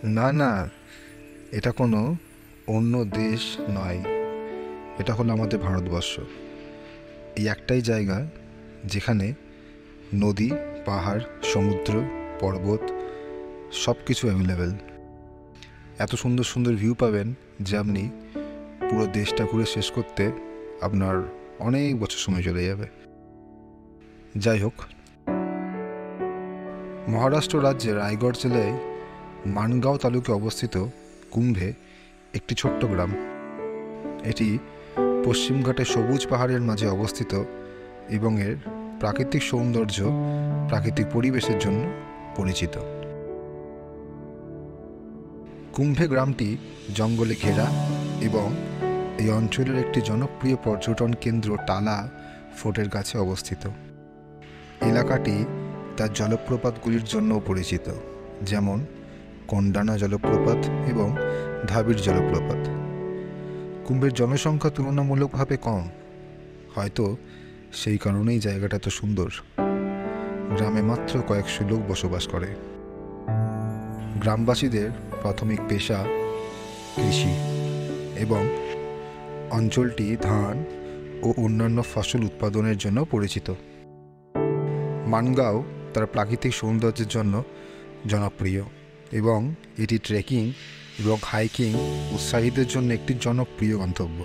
না না, এটা কোনো অন্য দেশ নয়। এটা হলো আমাদের ভারতবর্ষ। এই একটাই জায়গা যেখানে নদী, পাহাড়, সমুদ্র, পর্বত সব কিছু অ্যাভেলেবেল। এত সুন্দর সুন্দর ভিউ পাবেন যে আপনি পুরো দেশটা ঘুরে শেষ করতে আপনার অনেক বছর সময় চলে যাবে। যাই হোক, মহারাষ্ট্র রাজ্যের রায়গড় জেলায় মানগাঁও তালুকে অবস্থিত কুম্ভে একটি ছোট্ট গ্রাম। এটি পশ্চিমঘাটে সবুজ পাহাড়ের মাঝে অবস্থিত এবং এর প্রাকৃতিক সৌন্দর্য, প্রাকৃতিক পরিবেশের জন্য পরিচিত। কুম্ভে গ্রামটি জঙ্গলে ঘেরা এবং এই অঞ্চলের একটি জনপ্রিয় পর্যটন কেন্দ্র টালা ফোর্টের কাছে অবস্থিত। এলাকাটি তার জলপ্রপাতগুলির জন্যও পরিচিত, যেমন কন্ডানা জলপ্রপাত এবং ধাবির জলপ্রপাত। কুম্ভের জনসংখ্যা তুলনামূলকভাবে কম, হয়তো সেই কারণেই জায়গাটা এত সুন্দর। গ্রামে মাত্র কয়েকশো লোক বসবাস করে। গ্রামবাসীদের প্রাথমিক পেশা কৃষি এবং অঞ্চলটি ধান ও অন্যান্য ফসল উৎপাদনের জন্য পরিচিত। মানগাঁও তার প্রাকৃতিক সৌন্দর্যের জন্য জনপ্রিয় এবং এটি ট্রেকিং এবং হাইকিং উৎসাহীদের জন্য একটি জনপ্রিয় গন্তব্য।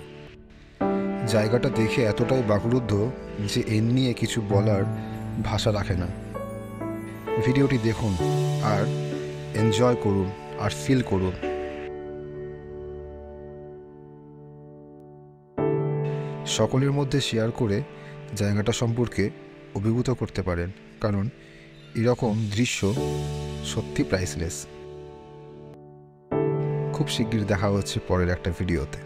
জায়গাটা দেখে এতটাই বাকরুদ্ধ যে এর নিয়ে কিছু বলার ভাষা রাখে না। ভিডিওটি দেখুন আর এনজয় করুন আর ফিল করুন। সকলের মধ্যে শেয়ার করে জায়গাটা সম্পর্কে অভিভূত করতে পারেন, কারণ এরকম দৃশ্য সত্যি প্রাইসলেস। খুব শিগগির দেখা হচ্ছে পরের একটা ভিডিওতে।